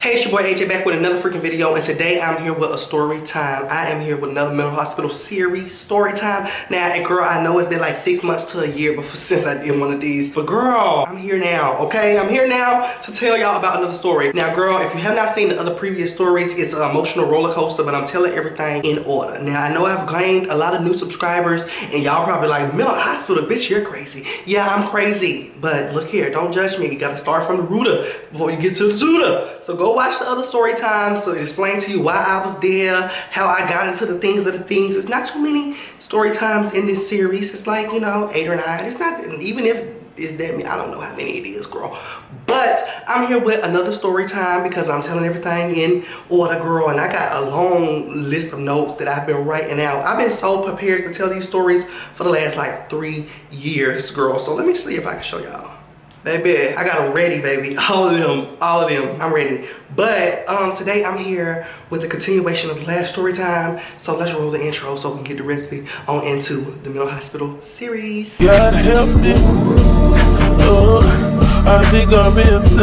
Hey, it's your boy AJ back with another freaking video, and today I'm here with a story time. I am here with another mental hospital series, story time. Now, and girl, I know it's been like 6 months to a year since I did one of these, but girl, I'm here now, okay? I'm here now to tell y'all about another story. Now, girl, if you have not seen the other previous stories, it's an emotional roller coaster, but I'm telling everything in order. Now, I know I've gained a lot of new subscribers, and y'all probably like, mental hospital, bitch, you're crazy. Yeah, I'm crazy, but look here, don't judge me. You gotta start from the rooter before you get to the tutor. So go watch the other story times to explain to you why I was there, how I got into the things of the things. It's not too many story times in this series. It's like, you know, 8 or 9. It's not, even if it's that many, I don't know how many it is, girl. But I'm here with another story time because I'm telling everything in order, girl. And I got a long list of notes that I've been writing out. I've been so prepared to tell these stories for the last like 3 years, girl. So let me see if I can show y'all. Baby, I got them ready, baby. All of them, I'm ready. But today I'm here with the continuation of the last story time. So let's roll the intro so we can get directly on into the mental hospital series. God help me. I think I'm insane.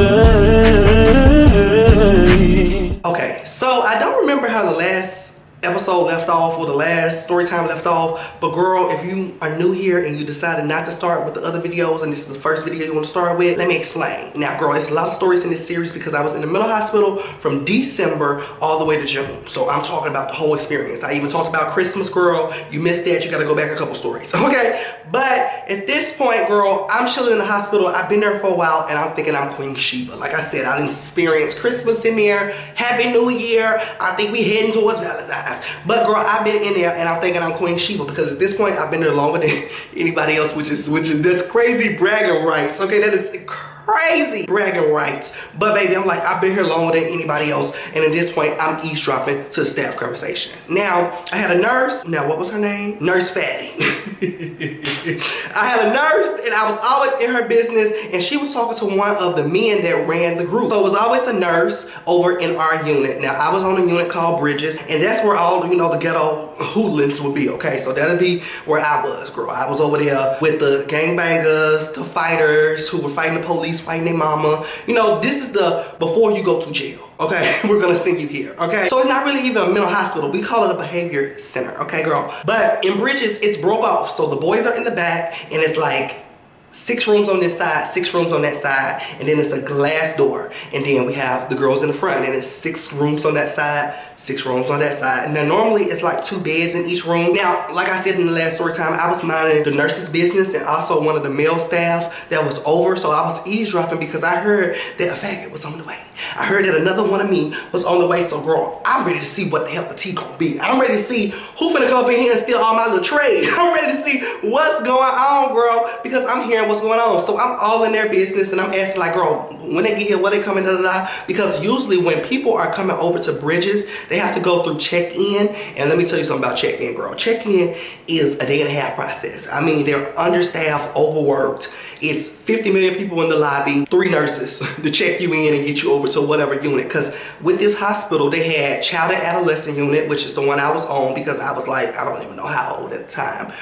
Okay, so I don't remember how the last episode left off or the last story time left off, but girl, if you are new here and you decided not to start with the other videos and this is the first video you want to start with, let me explain. Now girl, it's a lot of stories in this series because I was in the mental hospital from December all the way to June, so I'm talking about the whole experience. I even talked about Christmas, girl. You missed that, you gotta go back a couple stories, okay? But at this point, girl, I'm chilling in the hospital. I've been there for a while and I'm thinking I'm Queen Sheba. Like I said, I didn't experience Christmas in there. Happy New Year. I think we heading towards Valentine's. But girl, I've been in there and I'm thinking I'm Queen Sheba because at this point I've been there longer than anybody else, which is that's crazy bragging rights. Okay, that is crazy bragging rights. But baby, I'm like, I've been here longer than anybody else, and at this point I'm eavesdropping to the staff conversation. Now I had a nurse. Now what was her name? Nurse Fatty. I had a nurse and I was always in her business, and she was talking to one of the men that ran the group. So it was always a nurse over in our unit. Now I was on a unit called Bridges, and that's where all, you know, the ghetto hoodlums would be. Okay, so that'd be where I was, girl. I was over there with the gangbangers, the fighters who were fighting the police, fighting their mama. You know, this is the before you go to jail. Okay, we're gonna send you here, okay? So it's not really even a mental hospital. We call it a behavior center, okay, girl? But in Bridges, it's broke off. So the boys are in the back, and it's like 6 rooms on this side, 6 rooms on that side, and then it's a glass door. And then we have the girls in the front, and it's 6 rooms on that side, 6 rooms on that side. Now normally it's like 2 beds in each room. Now, like I said in the last story time, I was minding the nurse's business and also one of the male staff that was over. So I was eavesdropping because I heard that a faggot was on the way. I heard that another one of me was on the way. So girl, I'm ready to see what the hell the tea gonna be. I'm ready to see who finna come up in here and steal all my little trade. I'm ready to see what's going on, girl, because I'm hearing what's going on. So I'm all in their business and I'm asking like, girl, when they get here, what they coming, da da da. Because usually when people are coming over to Bridges, they have to go through check-in. And let me tell you something about check-in, girl. Check-in is a 1.5-day process. I mean, they're understaffed, overworked. It's 50 million people in the lobby, 3 nurses to check you in and get you over to whatever unit. Because with this hospital, they had child and adolescent unit, which is the one I was on because I was like, I don't even know how old at the time.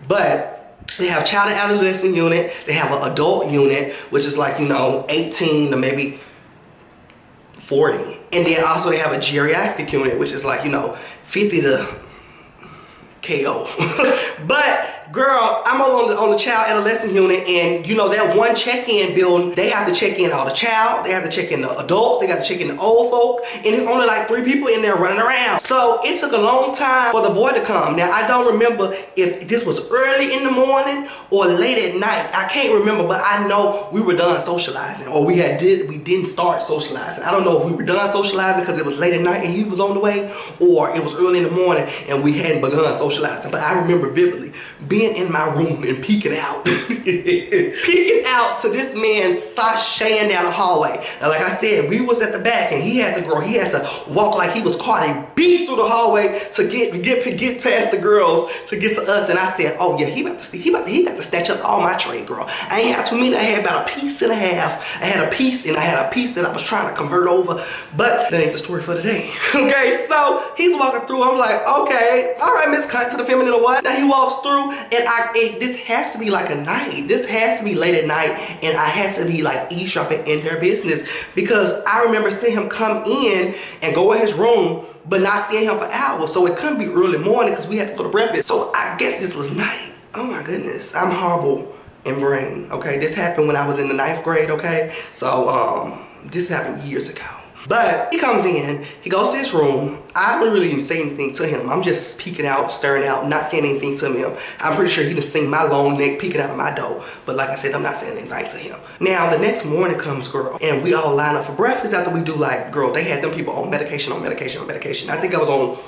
But they have child and adolescent unit. They have an adult unit, which is like, you know, 18 to maybe 40. And then also they have a geriatric unit, which is like, you know, 50 to KO. But girl, I'm over on the child adolescent unit, and you know that one check-in building, they have to check in all the child, they have to check in the adults, they got to check in the old folk, and it's only like 3 people in there running around. So it took a long time for the boy to come. Now I don't remember if this was early in the morning or late at night. I can't remember, but I know we were done socializing, or we didn't start socializing. I don't know if we were done socializing because it was late at night and he was on the way, or it was early in the morning and we hadn't begun socializing. But I remember vividly being in my room and peeking out peeking out to this man sashaying down the hallway. Now like I said, we was at the back and he had to walk like he was caught and beat through the hallway to get past the girls to get to us. And I said, oh yeah, he about to snatch up all my trade, girl. I ain't had too many. I had about a piece and a half. I had a piece and I had a piece that I was trying to convert over, but that ain't the story for today. Okay, so he's walking through. I'm like, okay, all right, Miss Cunt to the feminine or what? Now he walks through this has to be like a night. This has to be late at night, and I had to be like eavesdropping in their business, because I remember seeing him come in and go in his room, but not seeing him for hours. So it couldn't be early morning because we had to go to breakfast. So I guess this was night. Oh my goodness, I'm horrible in brain. Okay, this happened when I was in the 9th grade. Okay, so this happened years ago. But he comes in, he goes to his room. I don't really even say anything to him. I'm just peeking out, staring out, not saying anything to him. I'm pretty sure he done seen my long neck peeking out of my door. But like I said, I'm not saying anything to him. Now, the next morning comes, girl, and we all line up for breakfast after we do, like, girl, they had them people on medication, on medication, on medication. I think I was on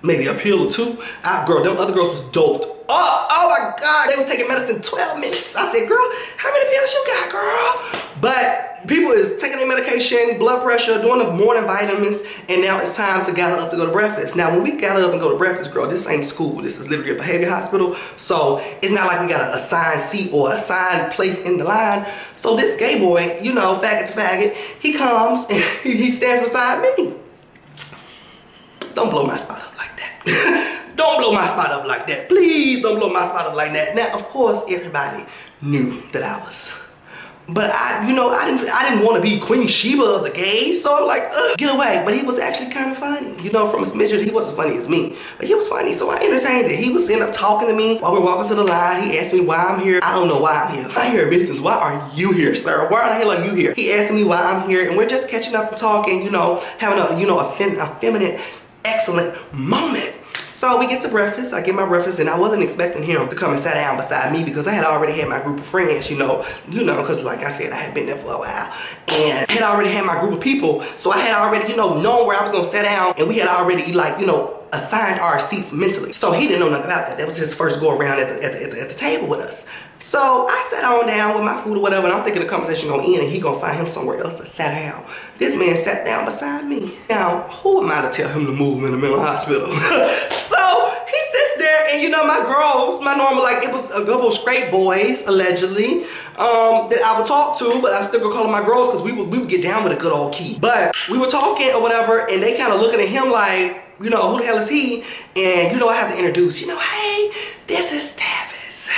maybe a pill or two. Girl, them other girls was doped. Oh my God, they was taking medicine 12 minutes. I said, girl, how many pills you got, girl? But people is taking their medication, blood pressure, doing the morning vitamins, and now it's time to gather up to go to breakfast. Now, when we gather up and go to breakfast, girl, this ain't school. This is literally a behavior hospital. So it's not like we got an assigned seat or assigned place in the line. So this gay boy, you know, faggot to faggot, he comes and he stands beside me. Don't blow my spot up like that. Don't blow my spot up like that. Please don't blow my spot up like that. Now, of course, everybody knew that I was. But I didn't want to be Queen Sheba of the gays, so I'm like, get away. But he was actually kind of funny. You know, from his midget, he wasn't funny as me. But he was funny, so I entertained it. He was ended up talking to me while we were walking to the line. He asked me why I'm here. I don't know why I'm here. I'm here business. Why are you here, sir? Why the hell are you here? He asked me why I'm here, and we're just catching up and talking, you know, having a feminine, excellent moment. So we get to breakfast, I get my breakfast, and I wasn't expecting him to come and sit down beside me because I had already had my group of friends, you know, because like I said, I had been there for a while, and I had already had my group of people, so I had already, known where I was gonna sit down, and we had already, assigned our seats mentally. So he didn't know nothing about that. That was his first go around at the table with us. So I sat on down with my food or whatever, and I'm thinking the conversation gonna end and he gonna find him somewhere else to sit down. This man sat down beside me. Now, who am I to tell him to move in the mental hospital? So he sits there, and my girls, my normal, it was a couple of straight boys, allegedly, that I would talk to, but I still gonna call them my girls because we would get down with a good old key. But we were talking or whatever, and they kind of looking at him like, who the hell is he? And I have to introduce, hey, this is Tavis.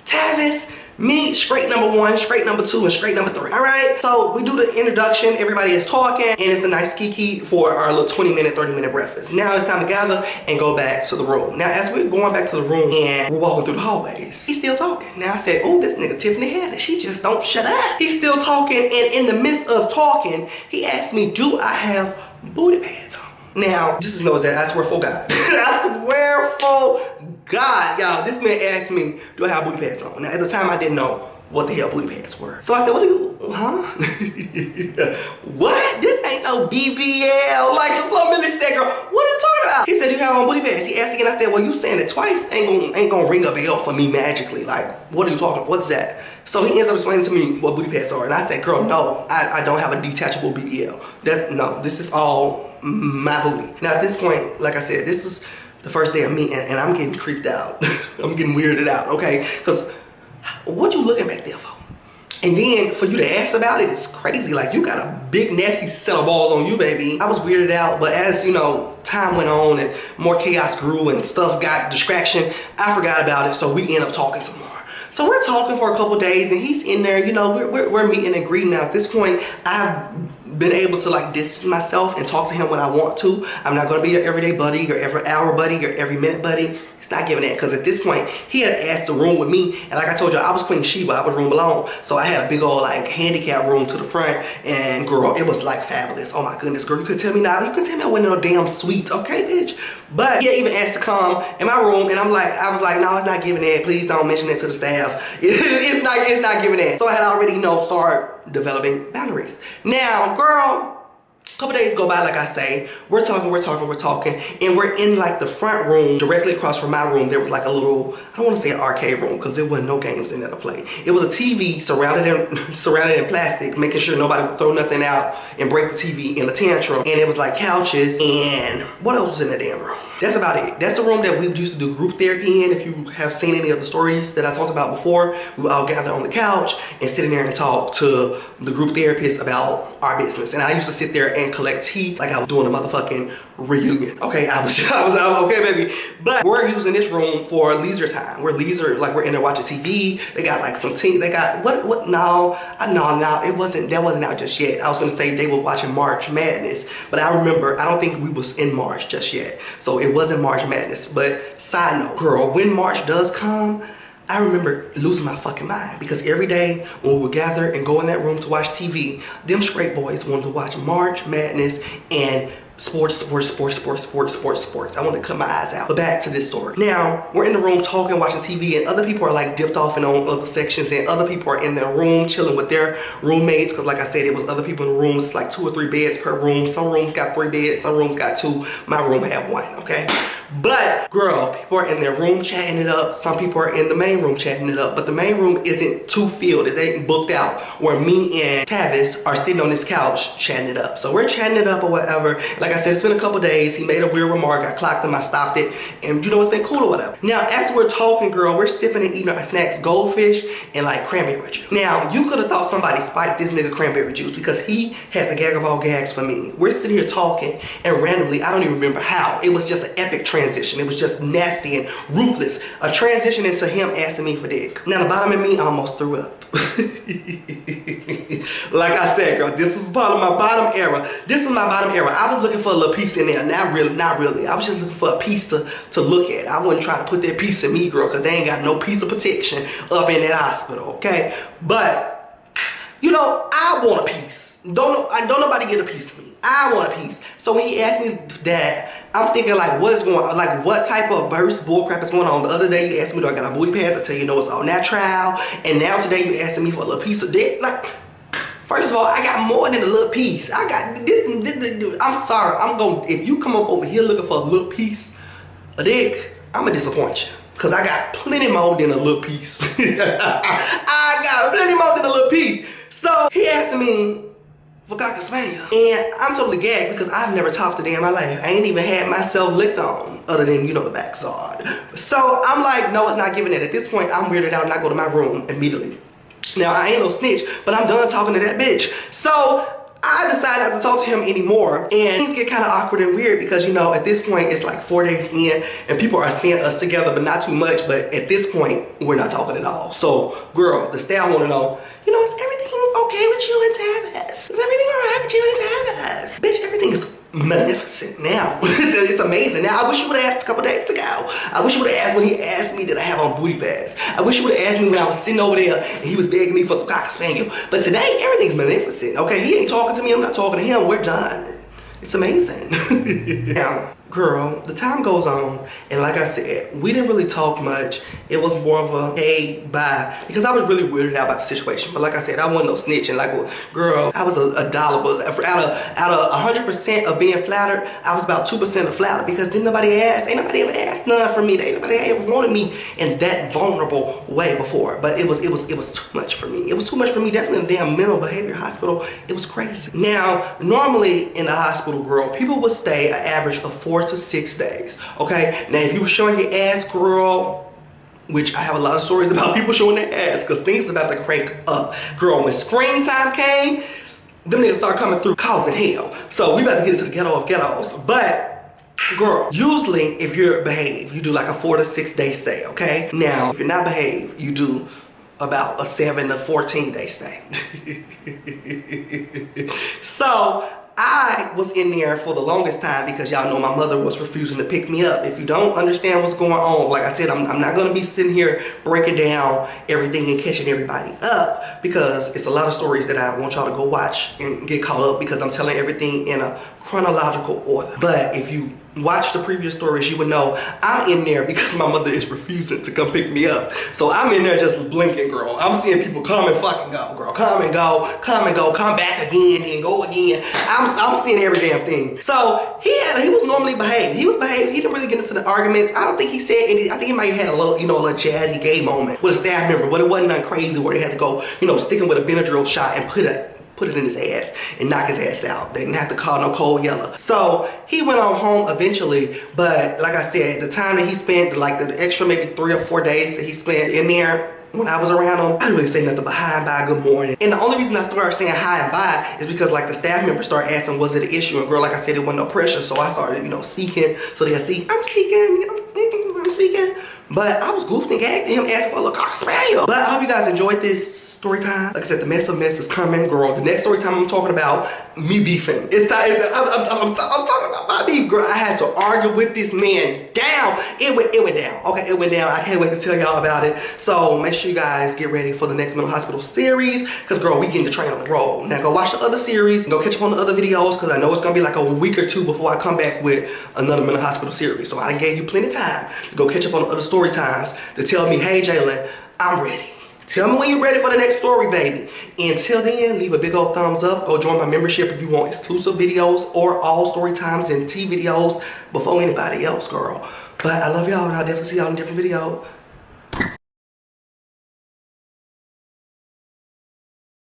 Tavis, me, straight number 1, straight number 2, and straight number 3. All right, so we do the introduction, everybody is talking, and it's a nice kiki for our little 20-minute, 30-minute breakfast. Now it's time to gather and go back to the room. Now, as we're going back to the room and we're walking through the hallways, he's still talking. Now I said, oh, this nigga Tiffany had it. She just don't shut up. He's still talking, and in the midst of talking, he asked me, do I have booty pads on? Now, just knows that I swear for God. I swear for God, y'all. This man asked me, do I have booty pads on? Now, at the time, I didn't know what the hell booty pads were. So I said, what? This ain't no BBL. Like the floor Millie said, girl, what are you talking about? He said, you have on booty pads. He asked again. I said, well, you saying it twice ain't gonna ring a bell for me magically. Like, what are you talking about? What's that? So he ends up explaining to me what booty pads are. And I said, girl, no, I don't have a detachable BBL. This is all my booty. Now at this point, like I said, this is the first day of meeting, and I'm getting creeped out. I'm getting weirded out, okay? Because what you looking back there for? And then for you to ask about it, it's crazy. Like, you got a big nasty set of balls on you, baby. I was weirded out, but as time went on and more chaos grew and stuff got distraction, I forgot about it, so we end up talking some more. So we're talking for a couple days, and he's in there, we're meeting and greeting. Now at this point, I've been able to distance myself and talk to him when I want to. I'm not gonna be your everyday buddy, your every hour buddy, your every minute buddy. It's not giving that, because at this point, he had asked to room with me, and like I told you, I was Queen Sheba, I was room alone. So I had a big old handicap room to the front, and girl, it was fabulous. Oh my goodness, girl, you could tell me now, you could tell me I wasn't in no damn suite, okay, bitch? But he even asked to come in my room, and I was like, no, it's not giving that. Please don't mention it to the staff. It's not giving that. So I had already, start developing boundaries. Now, girl, a couple days go by, like I say, we're talking, and we're in the front room, directly across from my room. There was a little, I don't want to say an arcade room, because there wasn't no games in there to play. It was a TV surrounded in plastic, making sure nobody would throw nothing out and break the TV in a tantrum. And it was couches, and what else was in the damn room? That's about it. That's the room that we used to do group therapy in. If you have seen any of the stories that I talked about before, we would all gather on the couch and sit in there and talk to the group therapist about our business. And I used to sit there and collect tea like I was doing a motherfucking reunion. Okay, I was okay, baby. But we're using this room for leisure time. We're like we're in there watching TV. They got like some team. They got what? No, it wasn't. That wasn't out just yet. I was gonna say they were watching March Madness, but I remember I don't think we was in March just yet, so it wasn't March Madness. But side note, girl, when March does come, I remember losing my fucking mind because every day when we would gather and go in that room to watch TV, them straight boys wanted to watch March Madness and sports. I want to cut my eyes out. But back to this story. Now, we're in the room talking, watching TV, and other people are like dipped off and on other sections, and other people are in their room chilling with their roommates, because like I said, it was other people in the rooms. It's like 2 or 3 beds per room. Some rooms got 3 beds, some rooms got 2. My room had 1, okay? But girl, people are in their room chatting it up. Some people are in the main room chatting it up, but the main room isn't too filled. It ain't booked out, where me and Tavis are sitting on this couch chatting it up. So we're chatting it up or whatever. Like I said, it's been a couple days. He made a weird remark. I clocked him. I stopped it. And you know, it's been cool or whatever. Now, as we're talking, girl, we're sipping and eating our snacks, goldfish and like cranberry juice. Now, you could have thought somebody spiked this nigga cranberry juice because he had the gag of all gags for me. We're sitting here talking, and randomly, I don't even remember how, it was just an epic transition. It was just nasty and ruthless. A transition into him asking me for dick. Now, the bottom of me almost threw up. Like I said, girl, this was part of my bottom era. This is my bottom era. I was looking for a little piece in there. Not really. I was just looking for a piece to look at. I wasn't trying to put that piece in me, girl, because they ain't got no piece of protection up in that hospital, okay? But, you know, I want a piece. Don't nobody get a piece of me. I want a piece. So when he asked me that, I'm thinking like, what is going on? Like, what type of verse bullcrap is going on? The other day you asked me, do I got a booty pads? I tell you, no, it's all natural. And now today you asking me for a little piece of dick. Like, first of all, I got more than a little piece. I got this. I'm sorry. If you come up over here looking for a little piece of dick, I'm gonna disappoint you. Because I got plenty more than a little piece. I got plenty more than a little piece. So he asked me for Cocker Spaniel. And I'm totally gagged because I've never talked a day in my life. I ain't even had myself licked on other than, you know, the backside. So I'm like, no, it's not giving it. At this point, I'm weirded out and I go to my room immediately. Now, I ain't no snitch, but I'm done talking to that bitch. So I decided not to talk to him anymore, and things get kind of awkward and weird because, you know, at this point it's like 4 days in and people are seeing us together, but not too much. But at this point, we're not talking at all. So, girl, the staff want to know, you know, is everything okay with you and Tavis? Is everything all right with you and Tavis? Bitch, everything is magnificent now. It's amazing. Now, I wish you would have asked a couple days ago. I wish you would have asked when he asked me did I have on booty pads. I wish you would have asked me when I was sitting over there and he was begging me for some Cocker Spaniel. But today, everything's magnificent. Okay, he ain't talking to me. I'm not talking to him. We're done. It's amazing. Now, girl, the time goes on, and like I said, we didn't really talk much. It was more of a hey, bye, because I was really weirded out about the situation. But like I said, I wasn't no snitching. Like, well, girl, I was a dollar, but out of 100% of being flattered, I was about 2% of flattered because didn't nobody ask. Ain't nobody ever asked nothing from me. Ain't nobody ever wanted me in that vulnerable way before. But it was too much for me. It was too much for me. Definitely in the damn mental behavior hospital. It was crazy. Now, normally in the hospital, girl, people would stay an average of 4 to 6 days. Okay. Now, if you were showing your ass, girl, which I have a lot of stories about people showing their ass because things about to crank up. Girl, when springtime came, them niggas start coming through causing hell. So we about to get into the ghetto of ghettos. But girl, usually if you're behaved, you do like a 4 to 6 day stay, okay? Now, if you're not behaved, you do about a 7 to 14 day stay. So I was in there for the longest time because y'all know my mother was refusing to pick me up. If you don't understand what's going on, like I said, I'm not going to be sitting here breaking down everything and catching everybody up because it's a lot of stories that I want y'all to go watch and get caught up because I'm telling everything in a chronological order. But if you watch the previous stories, you would know I'm in there because my mother is refusing to come pick me up. So I'm in there just blinking, girl. I'm seeing people come and fucking go, girl. Come and go, come back again and go again. I'm seeing every damn thing. So he was normally behaved. He was behaved. He didn't really get into the arguments. I don't think he said anything. I think he might have had a little, you know, a little jazzy gay moment with a staff member, but it wasn't nothing crazy where they had to go, you know, sticking with a Benadryl shot and put it in his ass and knock his ass out. They didn't have to call no cold yellow. So he went on home eventually, but like I said, the time that he spent, like the extra maybe 3 or 4 days that he spent in there, when I was around them, I didn't really say nothing but hi and bye, good morning. And the only reason I started saying hi and bye is because like the staff members started asking, was it an issue? And girl, like I said, it wasn't no pressure. So I started, you know, speaking. So they'll see, I'm speaking. But I was goofing and gagged at him asking for a little cock spaniel. But I hope you guys enjoyed this story time. Like I said, the mess of mess is coming, girl. The next story time I'm talking about me beefing. I'm talking about my beef, girl. I had to argue with this man down. It went down. Okay, it went down. I can't wait to tell y'all about it. So make sure you guys get ready for the next mental hospital series. Cause girl, we getting the train on the road. Now go watch the other series and go catch up on the other videos. Cause I know it's gonna be like a week or two before I come back with another mental hospital series. So I gave you plenty of time to go catch up on the other story times to tell me, hey Jalen, I'm ready. Tell me when you're ready for the next story, baby. Until then, leave a big old thumbs up. Go join my membership if you want exclusive videos or all story times and tea videos before anybody else, girl. But I love y'all and I'll definitely see y'all in a different video.